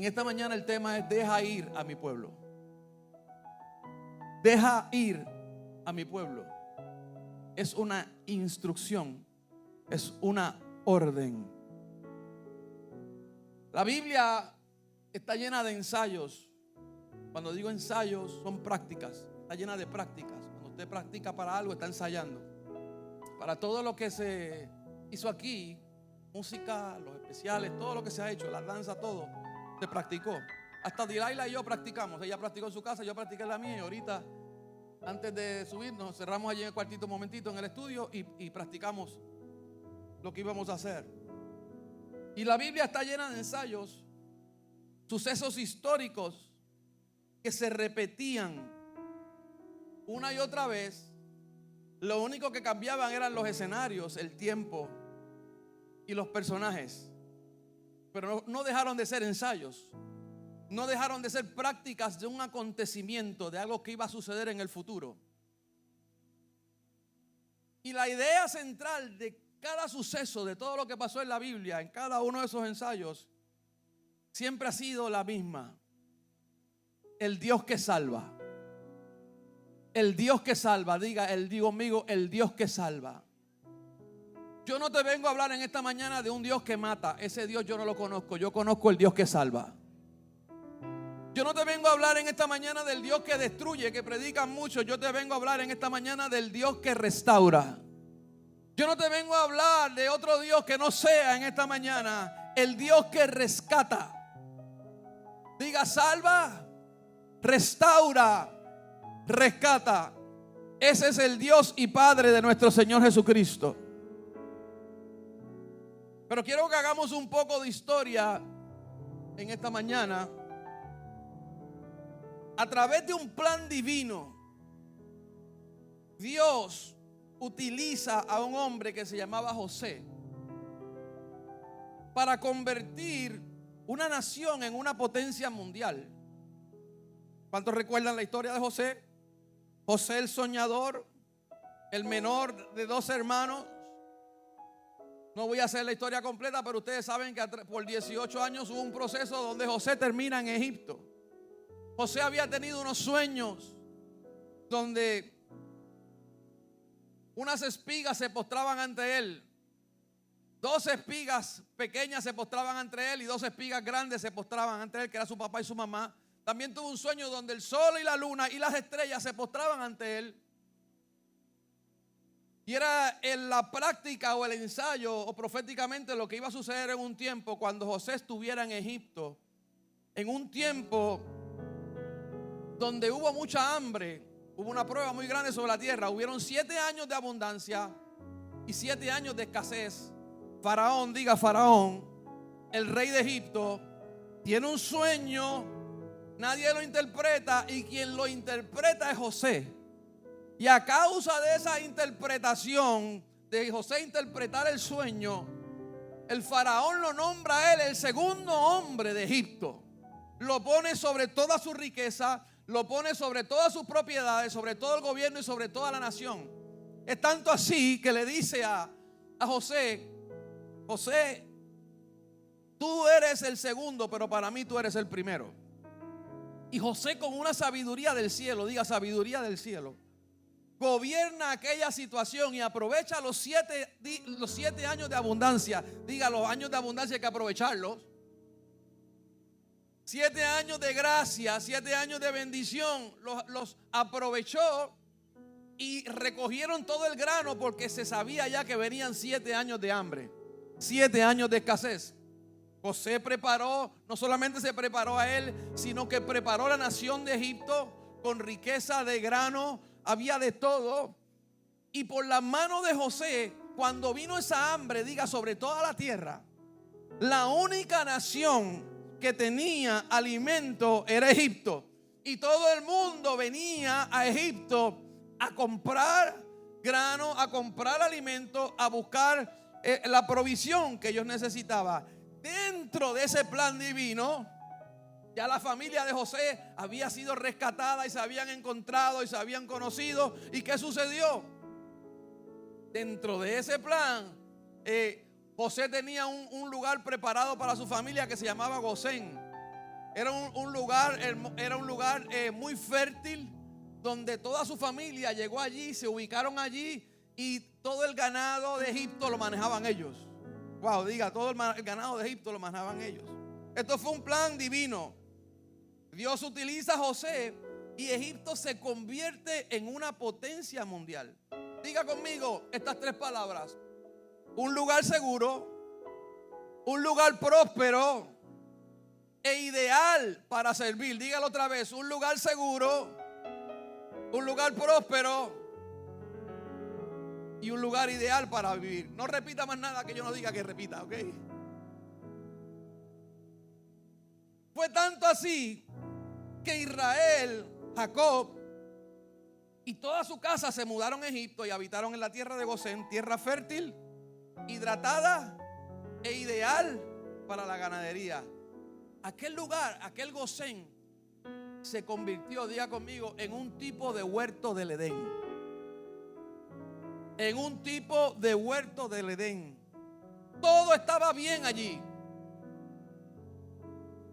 esta mañana el tema es: deja ir a mi pueblo. Deja ir a mi pueblo. Es una instrucción, es una orden. La Biblia está llena de ensayos. Cuando digo ensayos, son prácticas. Está llena de prácticas. Cuando usted practica para algo, está ensayando. Para todo lo que se hizo aquí, música, los especiales, todo lo que se ha hecho, la danza, todo se practicó. Hasta Dilaila y yo practicamos. Ella practicó en su casa, yo practiqué en la mía. Y ahorita, antes de subirnos, cerramos allí en el cuartito un momentito en el estudio y practicamos lo que íbamos a hacer. Y la Biblia está llena de ensayos, sucesos históricos que se repetían una y otra vez. Lo único que cambiaban eran los escenarios, el tiempo y los personajes. Pero no dejaron de ser ensayos. No dejaron de ser prácticas de un acontecimiento, de algo que iba a suceder en el futuro. Y la idea central de cada suceso, de todo lo que pasó en la Biblia, en cada uno de esos ensayos, siempre ha sido la misma: el Dios que salva. El Dios que salva. Diga conmigo: el Dios que salva. Yo no te vengo a hablar en esta mañana de un Dios que mata. Ese Dios yo no lo conozco. Yo conozco el Dios que salva. Yo no te vengo a hablar en esta mañana del Dios que destruye, que predican mucho. Yo te vengo a hablar en esta mañana del Dios que restaura. Yo no te vengo a hablar de otro Dios que no sea en esta mañana el Dios que rescata. Diga: salva, restaura, rescata. Ese es el Dios y Padre de nuestro Señor Jesucristo. Pero quiero que hagamos un poco de historia en esta mañana. A través de un plan divino, Dios utiliza a un hombre que se llamaba José para convertir una nación en una potencia mundial. ¿Cuántos recuerdan la historia de José? José el soñador, el menor de 2 hermanos. No voy a hacer la historia completa, pero ustedes saben que por 18 años hubo un proceso donde José termina en Egipto. José había tenido unos sueños donde unas espigas se postraban ante él. 2 espigas pequeñas se postraban ante él y 2 espigas grandes se postraban ante él, que era su papá y su mamá. También tuvo un sueño donde el sol y la luna y las estrellas se postraban ante él. Y era en la práctica o el ensayo o proféticamente lo que iba a suceder en un tiempo cuando José estuviera en Egipto. En un tiempo donde hubo mucha hambre, hubo una prueba muy grande sobre la tierra. Hubieron 7 años de abundancia y 7 años de escasez. Faraón, diga Faraón, el rey de Egipto, tiene un sueño, nadie lo interpreta y quien lo interpreta es José. Y a causa de esa interpretación, de José interpretar el sueño, el faraón lo nombra a él el segundo hombre de Egipto. Lo pone sobre toda su riqueza, lo pone sobre todas sus propiedades, sobre todo el gobierno y sobre toda la nación. Es tanto así que le dice a José: José, tú eres el segundo, pero para mí tú eres el primero. Y José, con una sabiduría del cielo, diga sabiduría del cielo, gobierna aquella situación y aprovecha los 7 años de abundancia. Diga, los años de abundancia hay que aprovecharlos. 7 años de gracia, 7 años de bendición, los aprovechó y recogieron todo el grano porque se sabía ya que venían 7 años de hambre, 7 años de escasez. José preparó, no solamente se preparó a él, sino que preparó la nación de Egipto con riqueza de grano, había de todo. Y por la mano de José, cuando vino esa hambre, diga, sobre toda la tierra, la única nación que tenía alimento era Egipto. Y todo el mundo venía a Egipto a comprar grano, a comprar alimento, a buscar la provisión que ellos necesitaban. Dentro de ese plan divino, ya la familia de José había sido rescatada y se habían encontrado y se habían conocido. ¿Y qué sucedió? Dentro de ese plan, José tenía un lugar preparado para su familia que se llamaba Gosén. Era un lugar muy fértil, donde toda su familia llegó allí, se ubicaron allí y todo el ganado de Egipto lo manejaban ellos. Wow, diga, todo el ganado de Egipto lo manejaban ellos. Esto fue un plan divino. Dios utiliza a José y Egipto se convierte en una potencia mundial. Diga conmigo estas tres palabras: un lugar seguro, un lugar próspero e ideal para servir. Dígalo otra vez: un lugar seguro, un lugar próspero y un lugar ideal para vivir. No repita más nada que yo no diga que repita, ¿ok? Fue tanto así que Israel, Jacob y toda su casa se mudaron a Egipto y habitaron en la tierra de Gosén, tierra fértil, hidratada e ideal para la ganadería. Aquel lugar, aquel Gosén, se convirtió, diga conmigo, en un tipo de huerto del Edén. En un tipo de huerto del Edén. Todo estaba bien allí.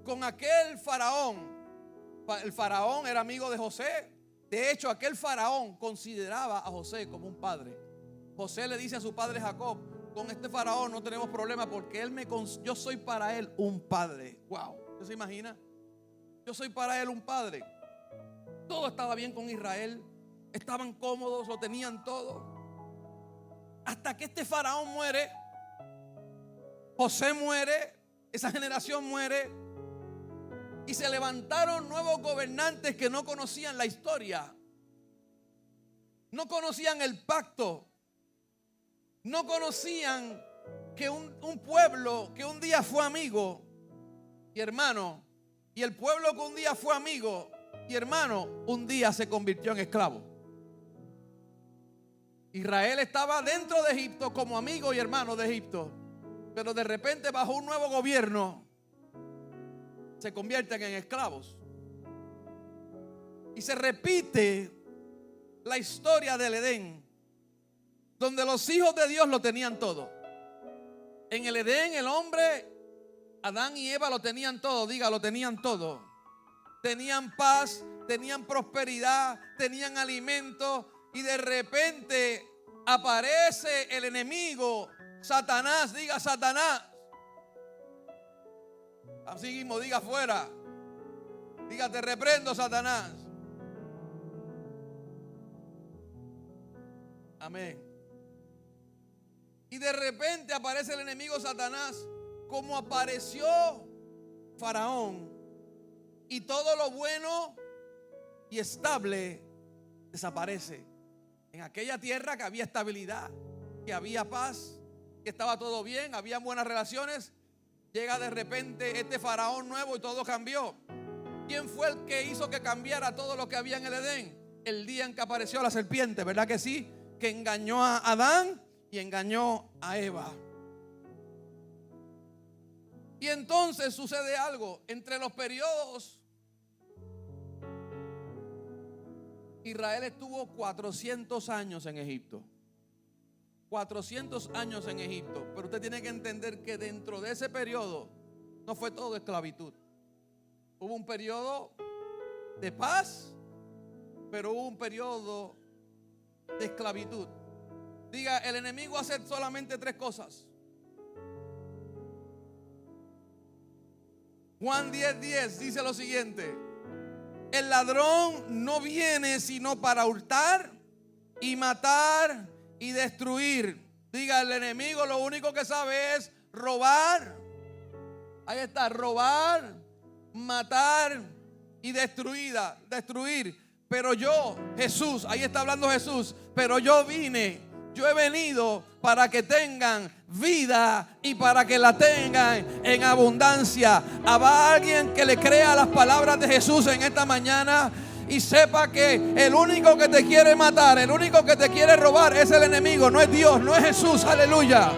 Con aquel faraón. El faraón era amigo de José. De hecho, aquel faraón consideraba a José como un padre. José le dice a su padre Jacob: con este faraón no tenemos problema porque yo soy para él un padre. Wow, ¿usted se imagina? Yo soy para él un padre. Todo estaba bien con Israel. Estaban cómodos, lo tenían todo. Hasta que este faraón muere. José muere. Esa generación muere. Y se levantaron nuevos gobernantes que no conocían la historia. No conocían el pacto. No conocían que un pueblo que un día fue amigo y hermano, y el pueblo que un día fue amigo y hermano, un día se convirtió en esclavo. Israel estaba dentro de Egipto como amigo y hermano de Egipto, pero de repente bajo un nuevo gobierno se convierten en esclavos. Y se repite la historia del Edén, donde los hijos de Dios lo tenían todo. En el Edén el hombre, Adán y Eva, lo tenían todo. Diga, lo tenían todo. Tenían paz, tenían prosperidad, tenían alimento. Y de repente aparece el enemigo, Satanás. Diga, Satanás. Así mismo, diga fuera. Diga, te reprendo, Satanás. Amén. Y de repente aparece el enemigo Satanás, como apareció Faraón, y todo lo bueno y estable desaparece. En aquella tierra que había estabilidad, que había paz, que estaba todo bien, había buenas relaciones, llega de repente este faraón nuevo y todo cambió. ¿Quién fue el que hizo que cambiara todo lo que había en el Edén? El día en que apareció la serpiente, ¿verdad que sí? Que engañó a Adán y engañó a Eva. Y entonces sucede algo. Entre los periodos, Israel estuvo 400 años en Egipto. 400 años en Egipto. Pero usted tiene que entender que dentro de ese periodo no fue todo esclavitud. Hubo un periodo de paz, pero hubo un periodo de esclavitud. Diga, el enemigo hace solamente tres cosas. Juan 10:10 dice lo siguiente: el ladrón no viene sino para hurtar y matar y destruir. Diga, el enemigo lo único que sabe es robar. Ahí está, robar, matar y destruir. Pero yo, Jesús, ahí está hablando Jesús, pero yo he venido para que tengan vida y para que la tengan en abundancia. ¿Habrá alguien que le crea las palabras de Jesús en esta mañana y sepa que el único que te quiere matar, el único que te quiere robar es el enemigo? No es Dios, no es Jesús, aleluya.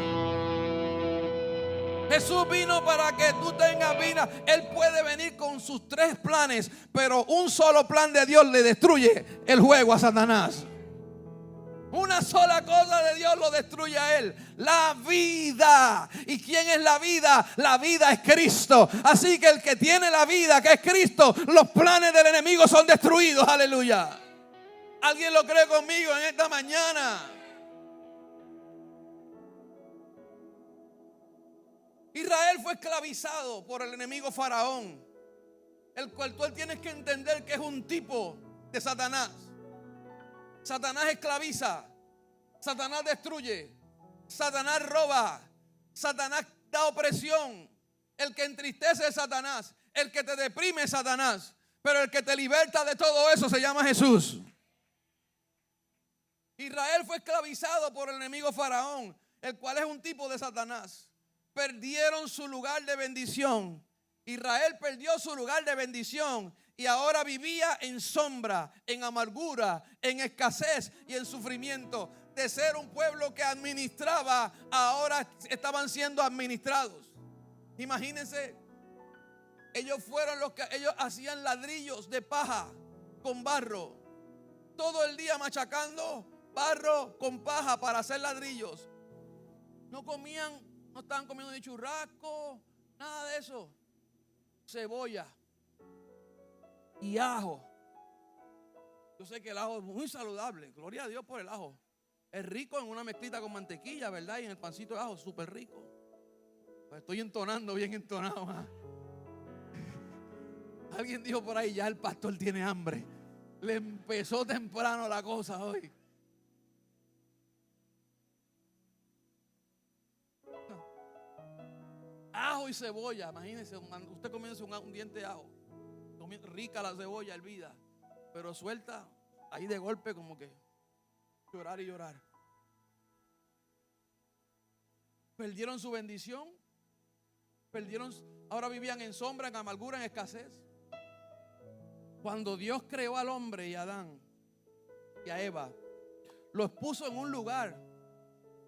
Jesús vino para que tú tengas vida. Él puede venir con sus tres planes, pero un solo plan de Dios le destruye el juego a Satanás. Una sola cosa de Dios lo destruye a él: la vida. ¿Y quién es la vida? La vida es Cristo. Así que el que tiene la vida, que es Cristo, los planes del enemigo son destruidos. Aleluya. ¿Alguien lo cree conmigo en esta mañana? Israel fue esclavizado por el enemigo Faraón, el cual tú tienes que entender que es un tipo de Satanás. Satanás esclaviza, Satanás destruye, Satanás roba, Satanás da opresión. El que entristece es Satanás, el que te deprime es Satanás, pero el que te liberta de todo eso se llama Jesús. Israel fue esclavizado por el enemigo Faraón, el cual es un tipo de Satanás. Perdieron su lugar de bendición. Israel perdió su lugar de bendición y ahora vivía en sombra, en amargura, en escasez y en sufrimiento. De ser un pueblo que administraba, ahora estaban siendo administrados. Imagínense, ellos fueron los que ellos hacían ladrillos de paja con barro, todo el día machacando barro con paja para hacer ladrillos. No estaban comiendo ni churrasco, nada de eso. Cebolla y ajo. Yo sé que el ajo es muy saludable. Gloria a Dios por el ajo. Es rico en una mezclita con mantequilla, ¿verdad? Y en el pancito de ajo, súper rico. Pues estoy entonando, bien entonado. Alguien dijo por ahí: ya el pastor tiene hambre. Le empezó temprano la cosa hoy. Ajo y cebolla, imagínense, usted comienza un diente de ajo, rica la cebolla hervida, pero suelta ahí de golpe como que llorar y llorar. Perdieron su bendición, ahora vivían en sombra, en amargura, en escasez. Cuando Dios creó al hombre y a Adán y a Eva, los puso en un lugar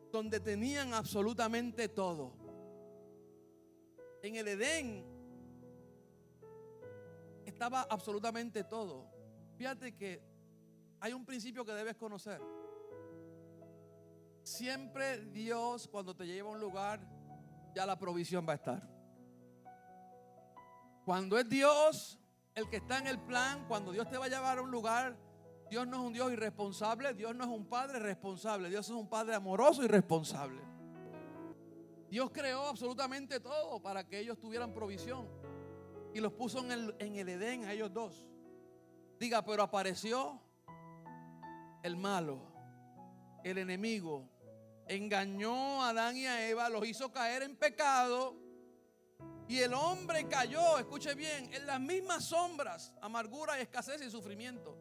donde tenían absolutamente todo. En el Edén estaba absolutamente todo. Fíjate que hay un principio que debes conocer. Siempre Dios, cuando te lleva a un lugar, ya la provisión va a estar. Cuando es Dios el que está en el plan, cuando Dios te va a llevar a un lugar, Dios no es un Dios irresponsable, Dios no es un padre responsable, Dios es un padre amoroso y responsable. Dios creó absolutamente todo para que ellos tuvieran provisión y los puso en el Edén a ellos dos. Diga, pero apareció el malo, el enemigo, engañó a Adán y a Eva, los hizo caer en pecado y el hombre cayó, escuche bien, en las mismas sombras, amargura, escasez y sufrimiento.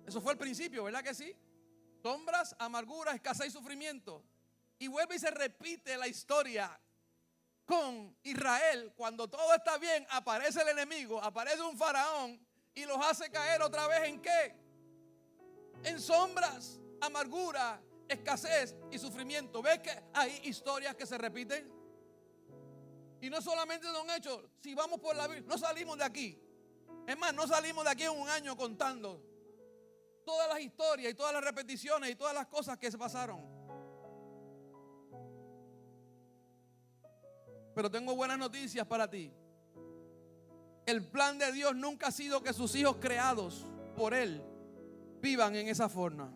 Eso fue el principio, ¿verdad que sí? Sombras, amargura, escasez y sufrimiento. Y vuelve y se repite la historia con Israel. Cuando todo está bien, aparece el enemigo, aparece un faraón y los hace caer otra vez ¿en qué? En sombras, amargura, escasez y sufrimiento. ¿Ves que hay historias que se repiten? Y no solamente son hechos. Si vamos por la Biblia, no salimos de aquí. Es más, no salimos de aquí en un año contando todas las historias y todas las repeticiones y todas las cosas que se pasaron. Pero tengo buenas noticias para ti. El plan de Dios nunca ha sido que sus hijos creados por Él vivan en esa forma.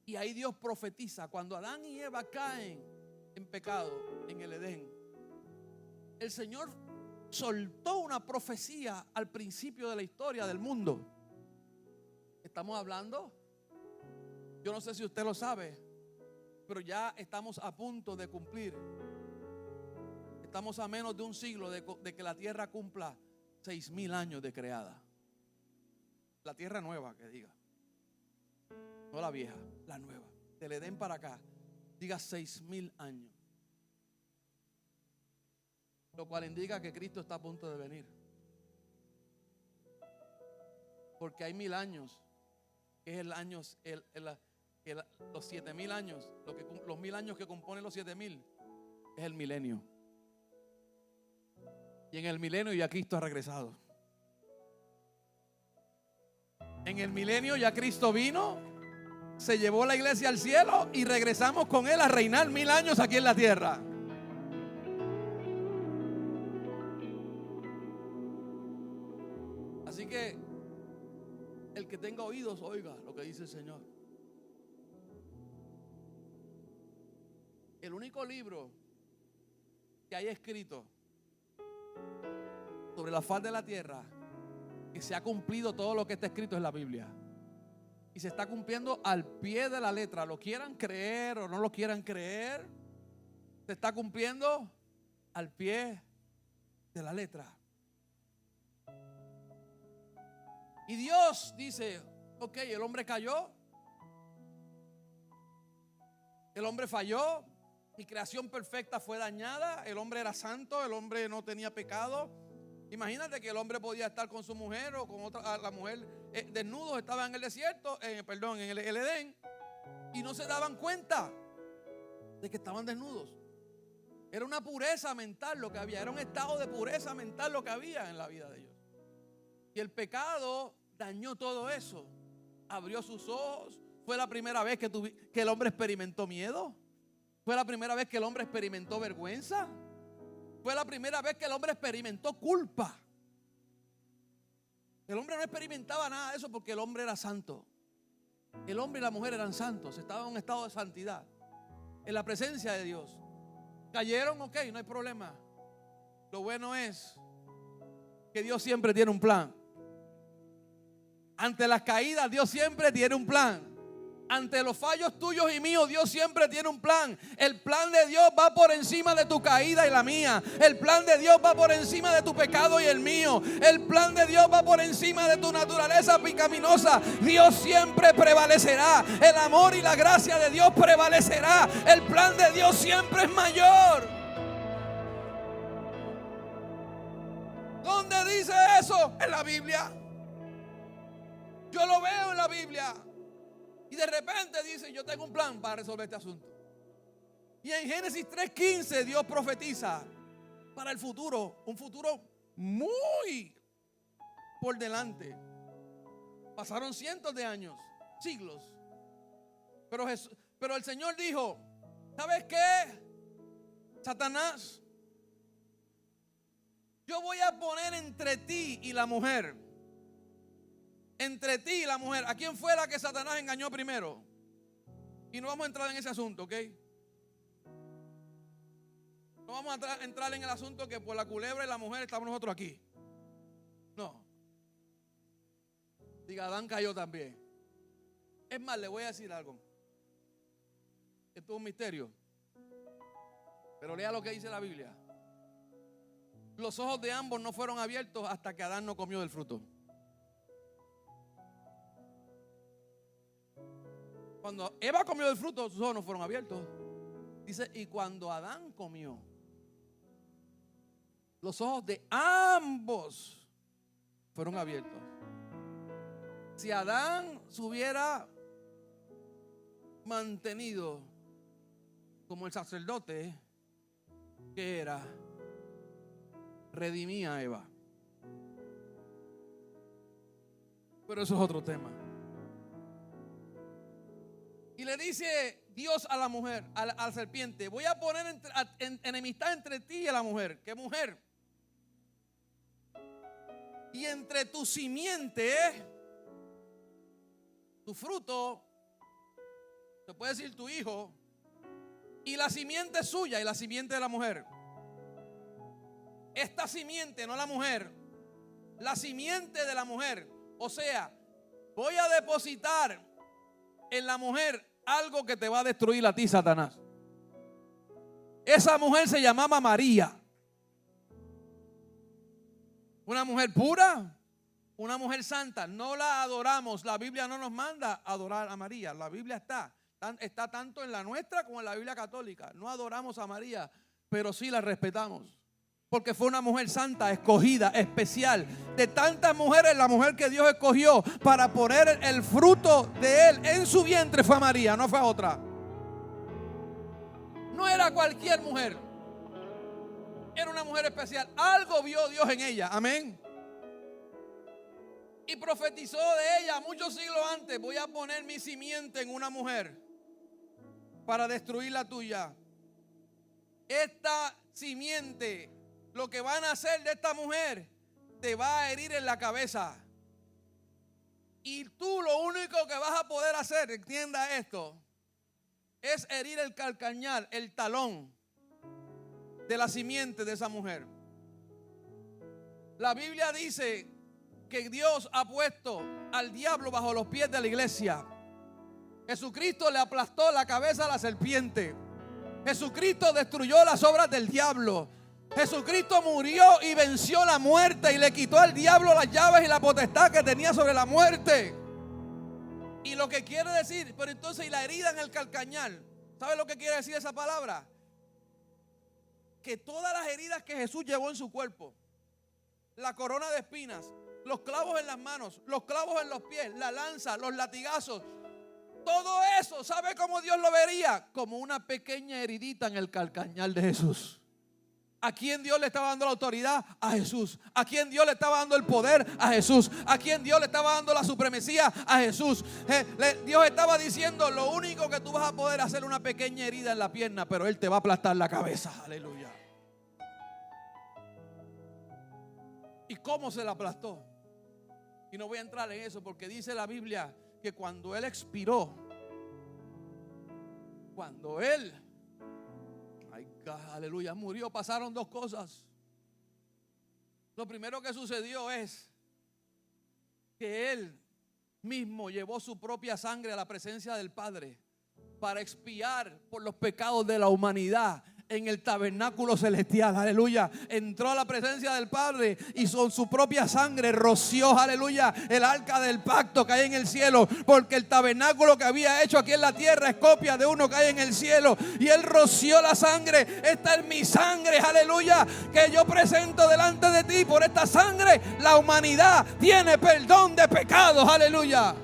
Y ahí Dios profetiza. Cuando Adán y Eva caen en pecado en el Edén, el Señor soltó una profecía al principio de la historia del mundo. Estamos hablando, yo no sé si usted lo sabe, pero ya estamos a punto de cumplir. Estamos a menos de un siglo de que la tierra cumpla 6,000 años de creada. La tierra nueva, que diga. No la vieja, la nueva. Del Edén para acá, diga 6,000 años. Lo cual indica que Cristo está a punto de venir. Porque hay 1,000 años, que es el año, los 7,000 años, los 1,000 años que componen los 7,000, es el milenio. Y en el milenio ya Cristo ha regresado. En el milenio ya Cristo vino se llevó la iglesia al cielo y regresamos con Él a reinar 1000 años aquí en la tierra. Así que el que tenga oídos, oiga lo que dice el Señor. El único libro que hay escrito sobre la faz de la tierra que se ha cumplido todo lo que está escrito es la Biblia. Y se está cumpliendo al pie de la letra. Lo quieran creer o no lo quieran creer, se está cumpliendo al pie de la letra. Y Dios dice, ok, el hombre cayó, el hombre falló, mi creación perfecta fue dañada, el hombre era santo, el hombre no tenía pecado. Imagínate que el hombre podía estar con su mujer o con otra, la mujer desnudos, estaba en el desierto, en el Edén, y no se daban cuenta de que estaban desnudos. Era una pureza mental lo que había, era un estado de pureza mental lo que había en la vida de ellos. Y el pecado dañó todo eso, abrió sus ojos. Fue la primera vez que el hombre experimentó miedo. Fue la primera vez que el hombre experimentó vergüenza. Fue la primera vez que el hombre experimentó culpa. El hombre no experimentaba nada de eso porque el hombre era santo. El hombre y la mujer eran santos, estaban en un estado de santidad, en la presencia de Dios. Cayeron, ok, no hay problema. Lo bueno es que Dios siempre tiene un plan. Ante las caídas, Dios siempre tiene un plan. Ante los fallos tuyos y míos, Dios siempre tiene un plan. El plan de Dios va por encima de tu caída y la mía. El plan de Dios va por encima de tu pecado y el mío. El plan de Dios va por encima de tu naturaleza pecaminosa. Dios siempre prevalecerá. El amor y la gracia de Dios prevalecerá. El plan de Dios siempre es mayor. ¿Dónde dice eso? En la Biblia. Yo lo veo en la Biblia. Y de repente dice, yo tengo un plan para resolver este asunto. Y en Génesis 3:15 Dios profetiza para el futuro, un futuro muy por delante. Pasaron cientos de años, siglos. Pero el Señor dijo, ¿sabes qué? Satanás, yo voy a poner entre ti y la mujer. Entre ti y la mujer. ¿A quién fue la que Satanás engañó primero? Y no vamos a entrar en ese asunto, ¿ok? No vamos a entrar en el asunto que por la culebra y la mujer estamos nosotros aquí. No. Diga, Adán cayó también. Es más, le voy a decir algo. Esto es un misterio. Pero lea lo que dice la Biblia. Los ojos de ambos no fueron abiertos hasta que Adán no comió del fruto. Cuando Eva comió del fruto, sus ojos no fueron abiertos. Dice, y cuando Adán comió, los ojos de ambos fueron abiertos. Si Adán se hubiera mantenido como el sacerdote que era, redimía a Eva. Pero eso es otro tema. Y le dice Dios a la mujer, a la serpiente, voy a poner enemistad entre ti y la mujer. ¿Qué mujer? Y entre tu simiente, tu fruto, se puede decir tu hijo, y la simiente suya y la simiente de la mujer. Esta simiente, no la mujer, la simiente de la mujer. O sea, voy a depositar en la mujer algo que te va a destruir a ti, Satanás. Esa mujer se llamaba María. Una mujer pura, una mujer santa. No la adoramos. La Biblia no nos manda a adorar a María. La Biblia está tanto en la nuestra como en la Biblia católica. No adoramos a María, pero sí la respetamos. Porque fue una mujer santa, escogida, especial. De tantas mujeres, la mujer que Dios escogió para poner el fruto de Él en su vientre fue María, no fue otra. No era cualquier mujer. Era una mujer especial. Algo vio Dios en ella, amén. Y profetizó de ella muchos siglos antes: voy a poner mi simiente en una mujer para destruir la tuya. Esta simiente, lo que van a hacer de esta mujer, te va a herir en la cabeza. Y tú lo único que vas a poder hacer, entienda esto, es herir el calcañar, el talón de la simiente de esa mujer. La Biblia dice que Dios ha puesto al diablo bajo los pies de la iglesia. Jesucristo le aplastó la cabeza a la serpiente. Jesucristo destruyó las obras del diablo. Jesucristo murió y venció la muerte y le quitó al diablo las llaves y la potestad que tenía sobre la muerte. Y lo que quiere decir, pero entonces, y la herida en el calcañar, ¿sabe lo que quiere decir esa palabra? Que todas las heridas que Jesús llevó en su cuerpo, la corona de espinas, los clavos en las manos, los clavos en los pies, la lanza, los latigazos, todo eso, ¿sabe cómo Dios lo vería? Como una pequeña heridita en el calcañar de Jesús. ¿A quién Dios le estaba dando la autoridad? A Jesús. ¿A quién Dios le estaba dando el poder? A Jesús. ¿A quién Dios le estaba dando la supremacía? A Jesús. Dios estaba diciendo: lo único que tú vas a poder hacer es una pequeña herida en la pierna, pero Él te va a aplastar la cabeza. Aleluya. ¿Y cómo se la aplastó? Y no voy a entrar en eso, porque dice la Biblia que cuando Él expiró, cuando Él, aleluya, murió, pasaron dos cosas. Lo primero que sucedió es que Él mismo llevó su propia sangre a la presencia del Padre para expiar por los pecados de la humanidad en el tabernáculo celestial. Aleluya. Entró a la presencia del Padre y con su propia sangre roció, aleluya, el arca del pacto que hay en el cielo, porque el tabernáculo que había hecho aquí en la tierra es copia de uno que hay en el cielo. Y Él roció la sangre. Esta es mi sangre, aleluya, que yo presento delante de ti. Por esta sangre la humanidad tiene perdón de pecados. Aleluya.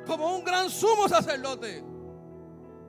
Como un gran sumo sacerdote.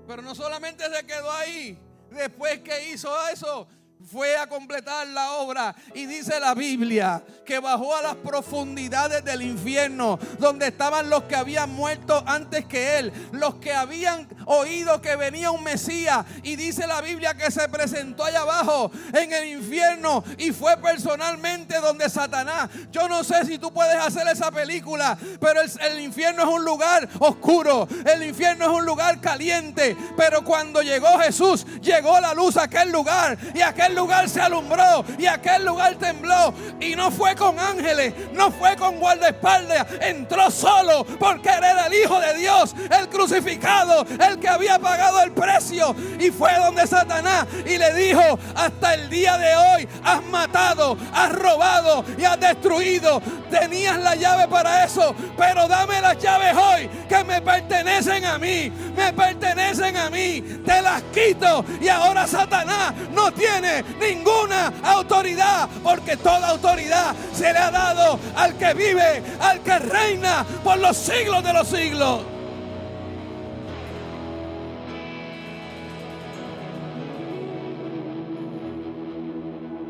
Pero no solamente se quedó ahí. Después que hizo eso, fue a completar la obra. Y dice la Biblia que bajó a las profundidades del infierno, donde estaban los que habían muerto antes que Él, los que habían oído que venía un Mesías. Y dice la Biblia que se presentó allá abajo en el infierno y fue personalmente donde Satanás. Yo no sé si tú puedes hacer esa película, pero el infierno es un lugar oscuro, el infierno es un lugar caliente. Pero cuando llegó Jesús, llegó la luz a aquel lugar, y aquel lugar se alumbró, y aquel lugar tembló. Y no fue con ángeles, no fue con guardaespaldas, entró solo, porque Él era el Hijo de Dios, el crucificado, el que había pagado el precio. Y fue donde Satanás y le dijo: hasta el día de hoy has matado, has robado y has destruido. Tenías la llave para eso, pero dame las llaves hoy, que me pertenecen a mí, me pertenecen a mí. Te las quito. Y ahora Satanás no tiene ninguna autoridad, porque toda autoridad se le ha dado al que vive, al que reina por los siglos de los siglos.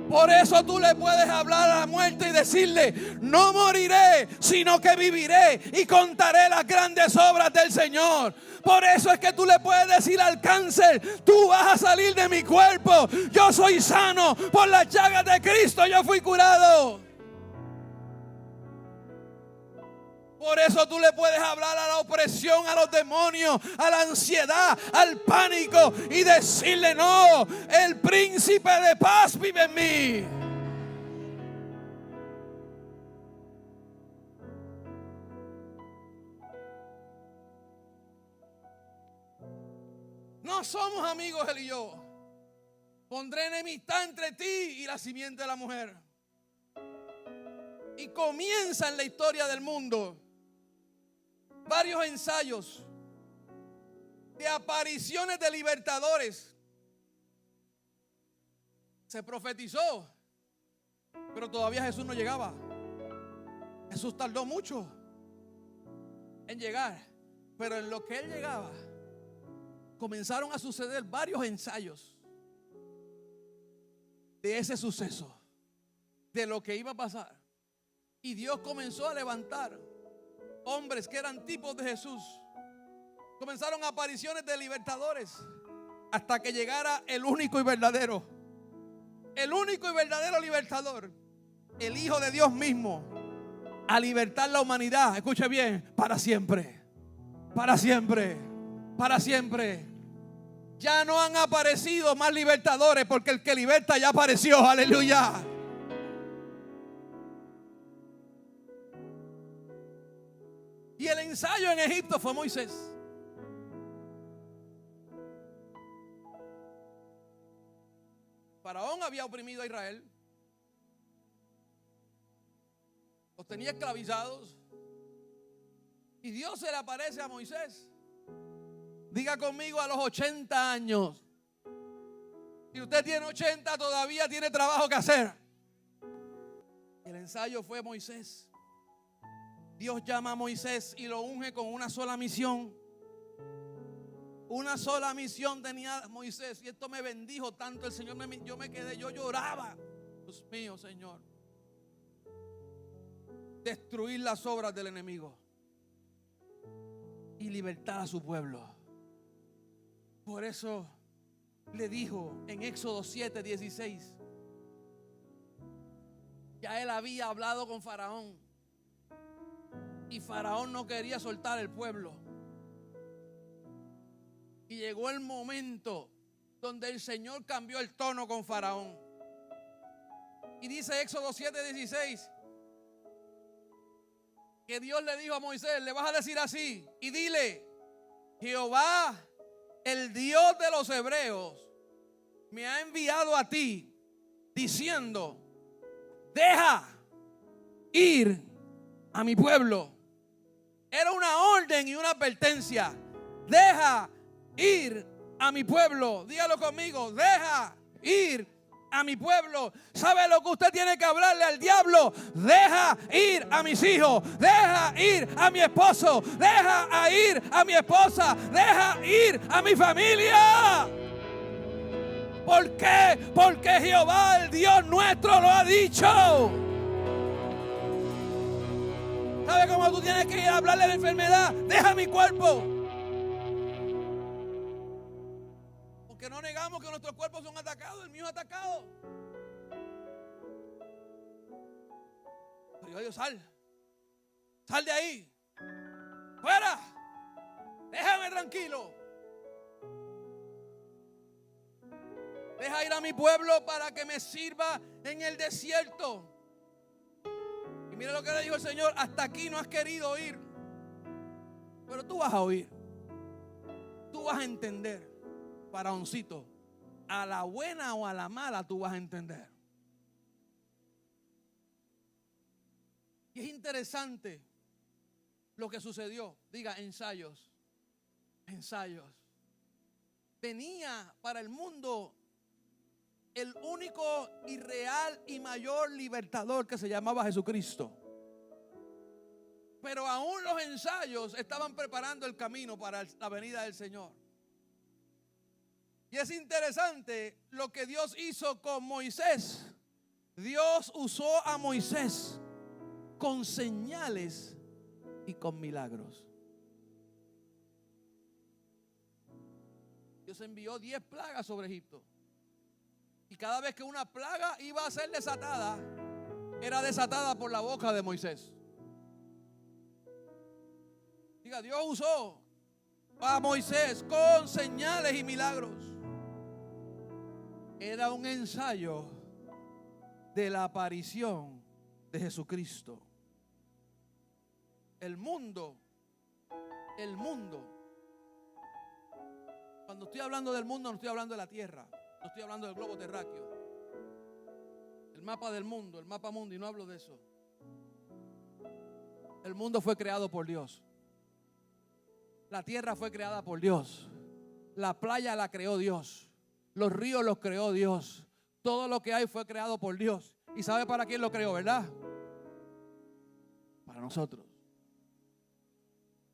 Por eso tú le puedes hablar a la muerte y decirle: no moriré, sino que viviré y contaré las grandes obras del Señor. Por eso es que tú le puedes decir al cáncer: tú vas a salir de mi cuerpo, yo soy sano, por las llagas de Cristo yo fui curado. Por eso tú le puedes hablar a la opresión, a los demonios, a la ansiedad, al pánico, y decirle: no, el príncipe de paz vive en mí. No somos amigos él y yo. Pondré enemistad entre ti y la simiente de la mujer. Y comienza en la historia del mundo varios ensayos de apariciones de libertadores. Se profetizó, pero todavía Jesús no llegaba. Jesús tardó mucho en llegar, pero en lo que Él llegaba, comenzaron a suceder varios ensayos de ese suceso. de lo que iba a pasar. Y Dios comenzó a levantar hombres que eran tipos de Jesús. Comenzaron apariciones de libertadores hasta que llegara el único y verdadero libertador, el Hijo de Dios mismo, a libertar la humanidad. Escuche bien, para siempre, para siempre, para siempre. Ya no han aparecido más libertadores, porque el que liberta ya apareció. Aleluya. Y el ensayo en Egipto fue Moisés. Faraón había oprimido a Israel, los tenía esclavizados, y Dios se le aparece a Moisés. Diga conmigo, a los 80 años. Si usted tiene 80, todavía tiene trabajo que hacer. El ensayo fue Moisés. Dios llama a Moisés y lo unge con una sola misión. Una sola misión tenía Moisés. Y esto me bendijo tanto el Señor. Yo lloraba. Dios mío, Señor. Destruir las obras del enemigo y libertar a su pueblo. Por eso le dijo en Éxodo 7:16. Ya él había hablado con Faraón. Y Faraón no quería soltar el pueblo. Y llegó el momento donde el Señor cambió el tono con Faraón. Y dice Éxodo 7:16 que Dios le dijo a Moisés: le vas a decir así y dile: Jehová, el Dios de los hebreos, me ha enviado a ti diciendo: deja ir a mi pueblo. Era una orden y una advertencia. Deja ir a mi pueblo. Dígalo conmigo: deja ir a mi pueblo. ¿Sabe lo que usted tiene que hablarle al diablo? Deja ir a mis hijos. Deja ir a mi esposo. Deja ir a mi esposa. Deja ir a mi familia. ¿Por qué? Porque Jehová, el Dios nuestro, lo ha dicho. ¿Sabe cómo tú tienes que ir a hablarle a la enfermedad? Deja mi cuerpo. Porque no negamos que nuestros cuerpos son atacados. El mío es atacado. Pero yo digo: sal de ahí, fuera, déjame tranquilo. Deja ir a mi pueblo para que me sirva en el desierto. Y mira lo que le dijo el Señor: hasta aquí no has querido oír, pero tú vas a oír. Tú vas a entender, faraoncito. A la buena o a la mala tú vas a entender. Y es interesante lo que sucedió. Diga: ensayos. Venía para el mundo el único y real y mayor libertador, que se llamaba Jesucristo. Pero aún los ensayos estaban preparando el camino para la venida del Señor. Y es interesante lo que Dios hizo con Moisés. Dios usó a Moisés con señales y con milagros. Dios envió 10 plagas sobre Egipto. Y cada vez que una plaga iba a ser desatada, era desatada por la boca de Moisés. Diga: Dios usó a Moisés con señales y milagros. Era un ensayo de la aparición de Jesucristo. El mundo, cuando estoy hablando del mundo, no estoy hablando de la tierra, no estoy hablando del globo terráqueo, el mapa del mundo, el mapa mundo, y no hablo de eso. El mundo fue creado por Dios. La tierra fue creada por Dios. La playa la creó Dios. Los ríos los creó Dios. Todo lo que hay fue creado por Dios. ¿Y sabe para quién lo creó, verdad? Para nosotros.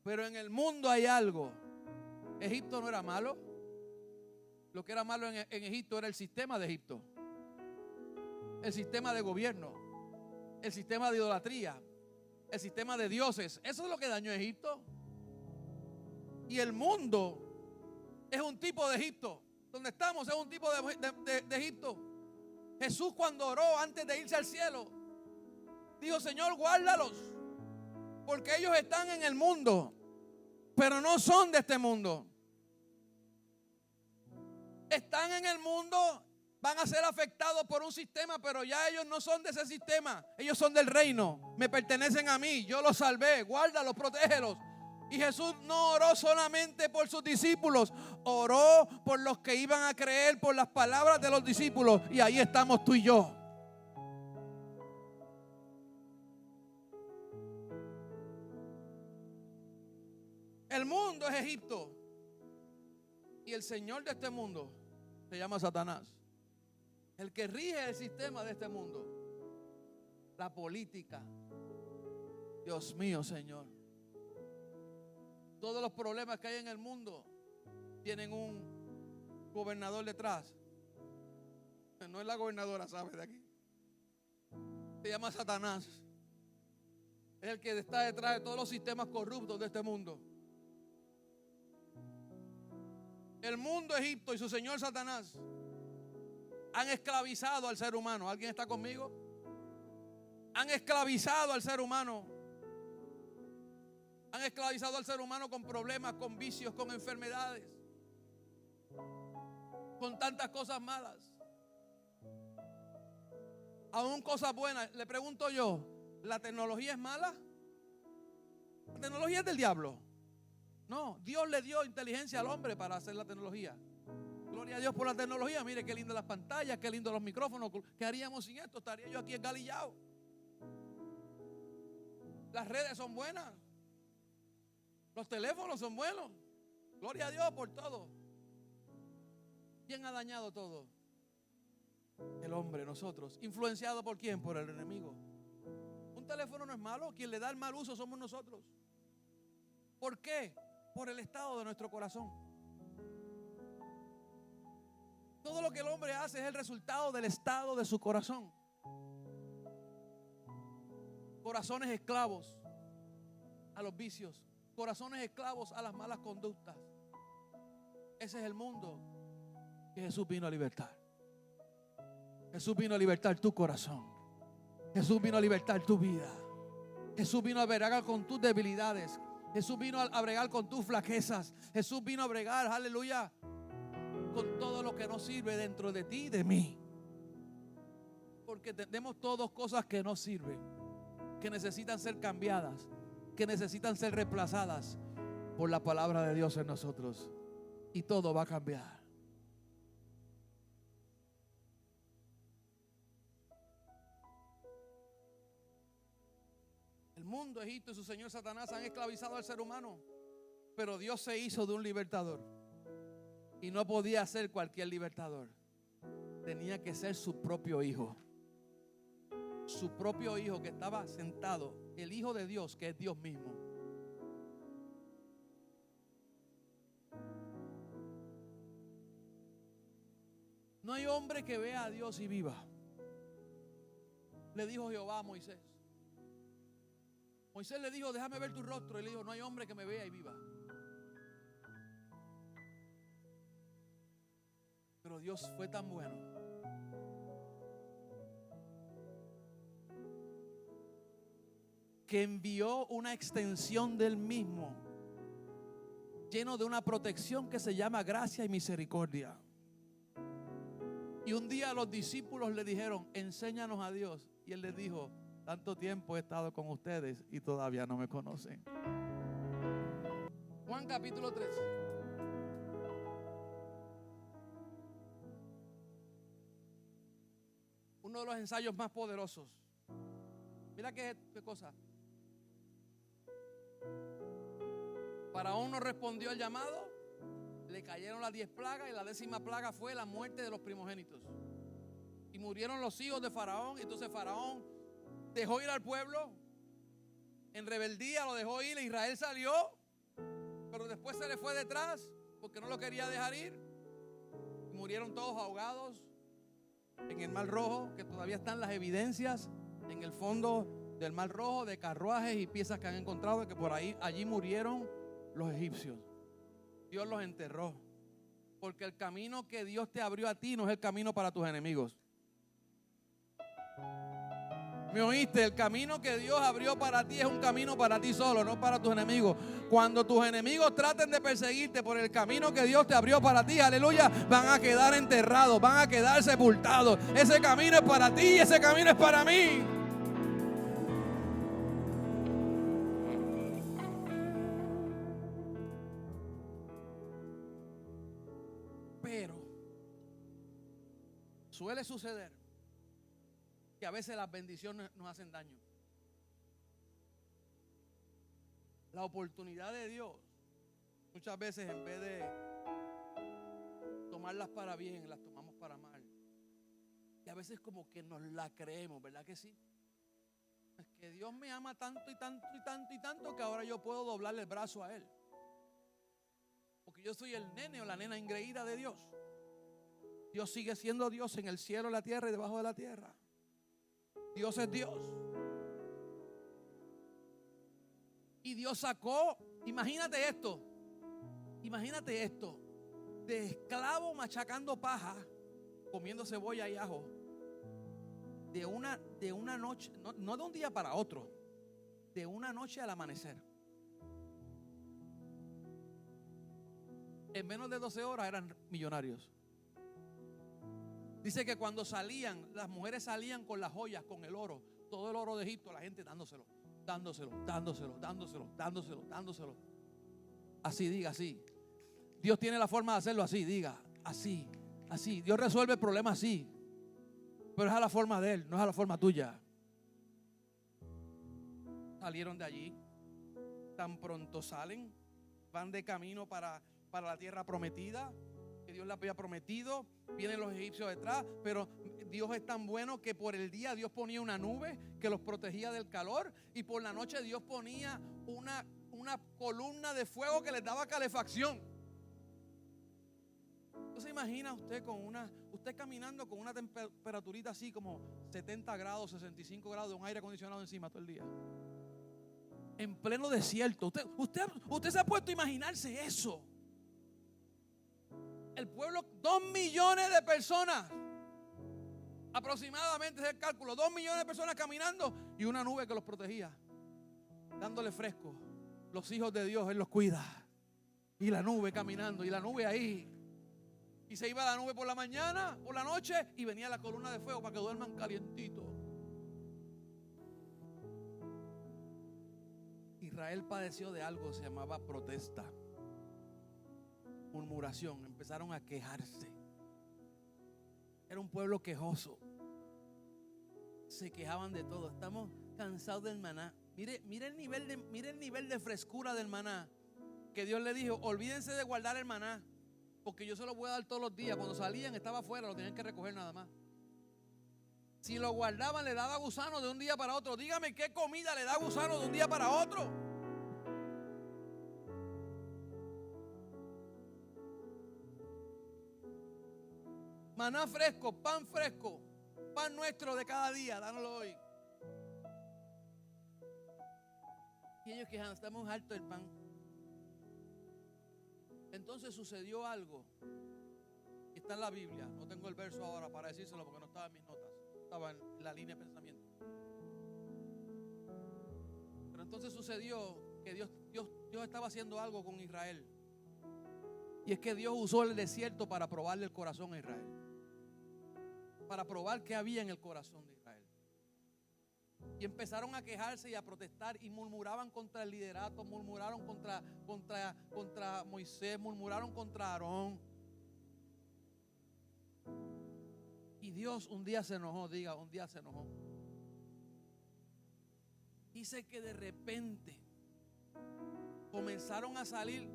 Pero en el mundo hay algo. Egipto no era malo. Lo que era malo en Egipto era el sistema de Egipto. El sistema de gobierno. el sistema de idolatría, el sistema de dioses. Eso es lo que dañó a Egipto. Y el mundo es un tipo de Egipto. Donde estamos es un tipo de Egipto. Jesús, cuando oró antes de irse al cielo, dijo: Señor, guárdalos, porque ellos están en el mundo, pero no son de este mundo. Están en el mundo, van a ser afectados por un sistema, pero ya ellos no son de ese sistema. Ellos son del reino, me pertenecen a mí, yo los salvé. Guárdalos, protégelos. Y Jesús no oró solamente por sus discípulos, oró por los que iban a creer por las palabras de los discípulos. Y ahí estamos tú y yo. El mundo es Egipto. Y el señor de este mundo se llama Satanás. El que rige el sistema de este mundo, la política. Dios mío, Señor. Todos los problemas que hay en el mundo tienen un gobernador detrás. No es la gobernadora, ¿sabes? De aquí. Se llama Satanás. Es el que está detrás de todos los sistemas corruptos de este mundo. El mundo Egipto y su señor Satanás han esclavizado al ser humano. ¿Alguien está conmigo? Han esclavizado al ser humano. Han esclavizado al ser humano con problemas, con vicios, con enfermedades, con tantas cosas malas. Aún cosas buenas. Le pregunto yo, ¿la tecnología es mala? ¿La tecnología es del diablo? No, Dios le dio inteligencia al hombre para hacer la tecnología. Gloria a Dios por la tecnología. Mire qué lindas las pantallas, qué lindos los micrófonos. ¿Qué haríamos sin esto? Estaría yo aquí engalillado. Las redes son buenas. Los teléfonos son buenos. Gloria a Dios por todo. ¿Quién ha dañado todo? El hombre, nosotros. ¿Influenciado por quién? Por el enemigo. Un teléfono no es malo. Quien le da el mal uso somos nosotros. ¿Por qué? Por el estado de nuestro corazón. Todo lo que el hombre hace es el resultado del estado de su corazón. Corazones esclavos a los vicios. Corazones esclavos a las malas conductas. Ese es el mundo que Jesús vino a libertar. Jesús vino a libertar tu corazón. Jesús vino a libertar tu vida. Jesús vino a bregar con tus debilidades. Jesús vino a bregar con tus flaquezas. Jesús vino a bregar, aleluya, con todo lo que no sirve dentro de ti y de mí. Porque tenemos todas cosas que no sirven, que necesitan ser cambiadas, que necesitan ser reemplazadas por la palabra de Dios en nosotros. Y todo va a cambiar. El mundo, Egipto y su señor Satanás han esclavizado al ser humano. Pero Dios se hizo de un libertador. Y no podía ser cualquier libertador. Tenía que ser su propio hijo. Su propio hijo que estaba sentado. El Hijo de Dios, que es Dios mismo. No hay hombre que vea a Dios y viva. Le dijo Jehová a Moisés. Moisés le dijo: déjame ver tu rostro. Y le dijo: no hay hombre que me vea y viva. Pero Dios fue tan bueno que envió una extensión del mismo, lleno de una protección que se llama gracia y misericordia. Y un día los discípulos le dijeron: enséñanos a Dios. Y él les dijo: tanto tiempo he estado con ustedes y todavía no me conocen. Juan capítulo 3. Uno de los ensayos más poderosos. Mira qué cosa. Faraón no respondió al llamado. Le cayeron las 10 plagas y la 10ª plaga fue la muerte de los primogénitos. Y murieron los hijos de Faraón. Y entonces Faraón dejó ir al pueblo. En rebeldía lo dejó ir. Israel salió. Pero después se le fue detrás porque no lo quería dejar ir. Y murieron todos ahogados en el Mar Rojo, que todavía están las evidencias en el fondo del Mar Rojo, de carruajes y piezas que han encontrado, que por allí murieron los egipcios. Dios los enterró, porque el camino que Dios te abrió a ti no es el camino para tus enemigos. ¿Me oíste? El camino que Dios abrió para ti es un camino para ti solo, no para tus enemigos. Cuando tus enemigos traten de perseguirte por el camino que Dios te abrió para ti, aleluya, van a quedar enterrados, van a quedar sepultados. Ese camino es para ti, ese camino es para mí. Pero suele suceder que a veces las bendiciones nos hacen daño. La oportunidad de Dios, muchas veces en vez de tomarlas para bien, las tomamos para mal. Y a veces como que nos la creemos, ¿verdad que sí? Es que Dios me ama tanto y tanto y tanto y tanto que ahora yo puedo doblarle el brazo a Él. Porque yo soy el nene o la nena engreída de Dios. Dios sigue siendo Dios en el cielo, en la tierra y debajo de la tierra. Dios es Dios. Y Dios sacó, imagínate esto, de esclavo machacando paja, comiendo cebolla y ajo, de una noche, no de un día para otro, de una noche al amanecer. En menos de 12 horas eran millonarios. Dice que cuando salían, las mujeres salían con las joyas, con el oro, todo el oro de Egipto, la gente dándoselo. Así, diga, así. Dios tiene la forma de hacerlo así, diga, así. Dios resuelve el problema así. Pero es a la forma de Él, no es a la forma tuya. Salieron de allí. Tan pronto salen, van de camino para la tierra prometida, que Dios le había prometido. Vienen los egipcios detrás, pero Dios es tan bueno que por el día Dios ponía una nube que los protegía del calor, y por la noche Dios ponía una columna de fuego que les daba calefacción. ¿No se imagina usted usted caminando con una temperaturita así como 70 grados, 65 grados, de un aire acondicionado encima todo el día? En pleno desierto. Usted se ha puesto a imaginarse eso. El pueblo, 2 millones de personas, aproximadamente es el cálculo, 2 millones de personas caminando y una nube que los protegía, dándole fresco. Los hijos de Dios, Él los cuida. Y la nube caminando, y la nube ahí. Y se iba la nube por la mañana, por la noche, y venía la columna de fuego para que duerman calientitos. Israel padeció de algo que se llamaba protesta, murmuración. Empezaron a quejarse. Era un pueblo quejoso. Se quejaban de todo. Estamos cansados del maná. Mire el nivel de frescura del maná, que Dios le dijo: olvídense de guardar el maná, porque yo se lo voy a dar todos los días. Cuando salían estaba afuera, lo tenían que recoger nada más. Si lo guardaban, le daba gusano de un día para otro. Dígame, ¿qué comida le da gusano de un día para otro? Maná fresco, pan nuestro de cada día, dánoslo hoy. Y ellos quejan: estamos hartos del pan. Entonces sucedió algo. Está en la Biblia. No tengo el verso ahora para decírselo porque no estaba en mis notas. Estaba en la línea de pensamiento. Pero entonces sucedió que Dios estaba haciendo algo con Israel. Y es que Dios usó el desierto para probarle el corazón a Israel. Para probar qué había en el corazón de Israel. Y empezaron a quejarse y a protestar y murmuraban contra el liderato, murmuraron contra Moisés, murmuraron contra Aarón. Y Dios un día se enojó, un día se enojó. Dice que de repente comenzaron a salir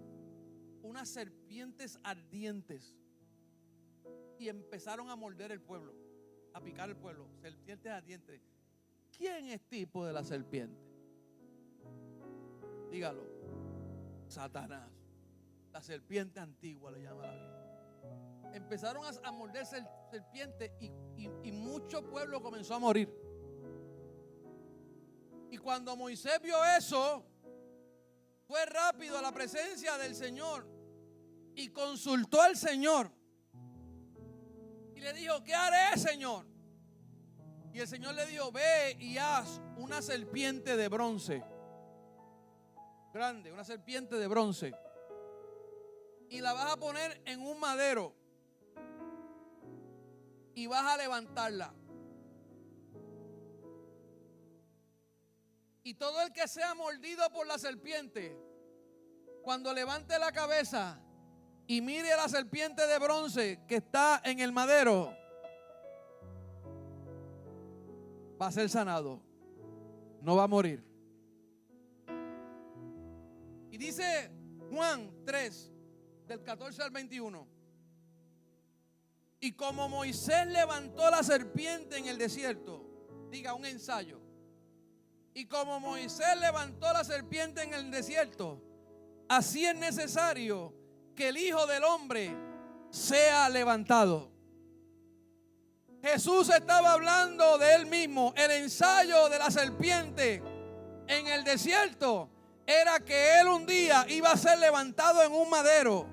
unas serpientes ardientes y empezaron a morder el pueblo, a picar el pueblo, serpientes ardientes. ¿Quién es tipo de la serpiente? Dígalo. Satanás. La serpiente antigua le llama la Biblia. Empezaron a morderse serpientes y mucho pueblo comenzó a morir. cuando Moisés vio eso, fue rápido a la presencia del Señor y consultó al Señor. Y le dijo, ¿qué haré, Señor? Y el Señor le dijo, ve y haz una serpiente de bronce. Grande, una serpiente de bronce. Y la vas a poner en un madero. Y vas a levantarla. Y todo el que sea mordido por la serpiente, cuando levante la cabeza y mire a la serpiente de bronce que está en el madero, va a ser sanado. No va a morir. Y dice Juan 3, del 14 al 21. Y como Moisés levantó la serpiente en el desierto, diga un ensayo. Y como Moisés levantó la serpiente en el desierto, así es necesario que el Hijo del Hombre sea levantado. Jesús estaba hablando de él mismo. El ensayo de la serpiente en el desierto era que él un día iba a ser levantado en un madero.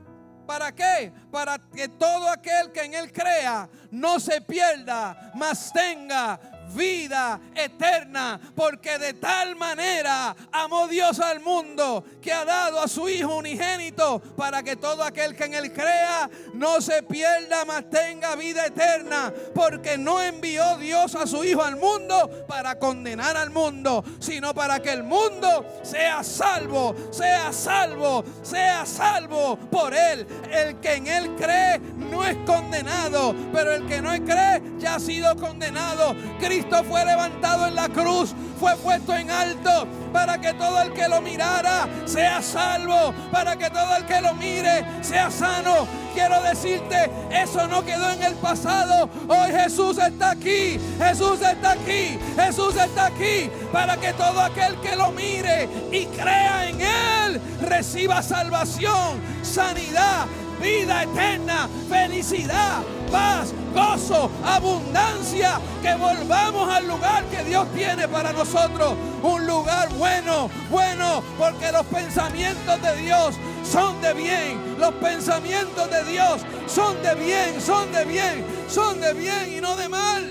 ¿Para qué? Para que todo aquel que en él crea no se pierda, mas tenga vida eterna, porque de tal manera amó Dios al mundo que ha dado a su Hijo unigénito, para que todo aquel que en él crea no se pierda, mas tenga vida eterna, porque no envió Dios a su Hijo al mundo para condenar al mundo, sino para que el mundo sea salvo, sea salvo, sea salvo por él. El que en él cree no es condenado, pero el que no cree ya ha sido condenado. Cristo fue levantado en la cruz, fue puesto en alto para que todo el que lo mirara sea salvo, para que todo el que lo mire sea sano. Quiero decirte, eso no quedó en el pasado. Hoy Jesús está aquí, Jesús está aquí, Jesús está aquí, para que todo aquel que lo mire y crea en él reciba salvación, sanidad, vida eterna, felicidad, paz, gozo, abundancia. Que volvamos al lugar que Dios tiene para nosotros. Un lugar bueno, bueno, porque los pensamientos de Dios son de bien. Los pensamientos de Dios son de bien, son de bien, son de bien y no de mal.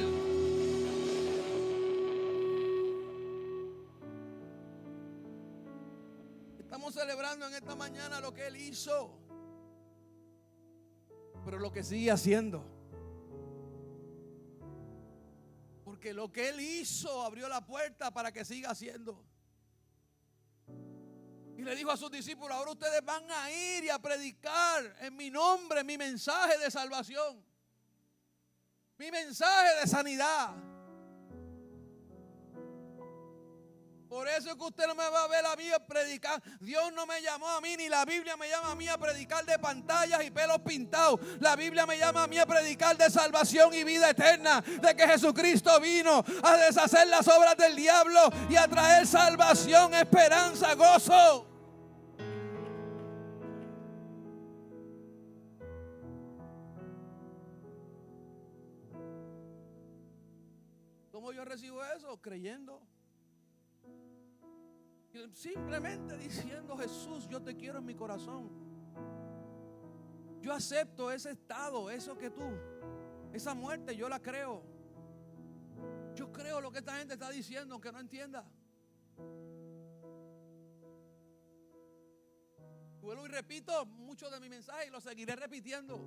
Estamos celebrando en esta mañana lo que Él hizo, pero lo que sigue haciendo. Porque lo que Él hizo abrió la puerta para que siga haciendo. Y le dijo a sus discípulos, ahora ustedes van a ir y a predicar en mi nombre mi mensaje de salvación, mi mensaje de sanidad. Por eso es que usted no me va a ver a mí predicar. Dios no me llamó a mí, ni la Biblia me llama a mí a predicar de pantallas y pelos pintados. La Biblia me llama a mí a predicar de salvación y vida eterna, de que Jesucristo vino a deshacer las obras del diablo y a traer salvación, esperanza, gozo. ¿Cómo yo recibo eso? Creyendo. Simplemente diciendo, Jesús, yo te quiero en mi corazón. Yo acepto ese estado, eso que tú, esa muerte, yo la creo. Yo creo lo que esta gente está diciendo, aunque no entienda. Vuelvo y repito mucho de mi mensaje y lo seguiré repitiendo.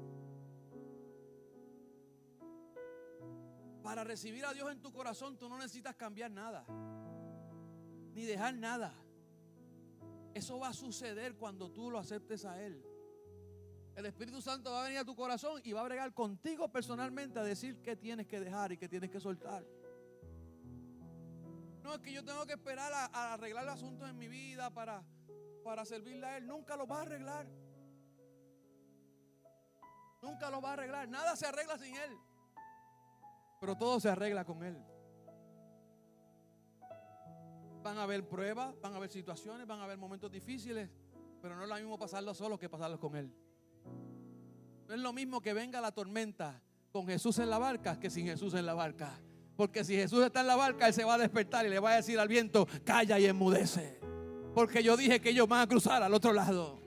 Para recibir a Dios en tu corazón, tú no necesitas cambiar nada, ni dejar nada. Eso va a suceder cuando tú lo aceptes a Él. El Espíritu Santo va a venir a tu corazón y va a bregar contigo personalmente a decir qué tienes que dejar y qué tienes que soltar. No es que yo tengo que esperar a arreglar asuntos en mi vida para servirle a Él. Nunca lo va a arreglar. Nunca lo va a arreglar. Nada se arregla sin Él, pero todo se arregla con Él. Van a haber pruebas, van a haber situaciones, van a haber momentos difíciles, pero no es lo mismo pasarlos solos que pasarlos con Él. No es lo mismo que venga la tormenta con Jesús en la barca que sin Jesús en la barca. Porque si Jesús está en la barca, Él se va a despertar y le va a decir al viento: calla y enmudece. Porque yo dije que ellos van a cruzar al otro lado.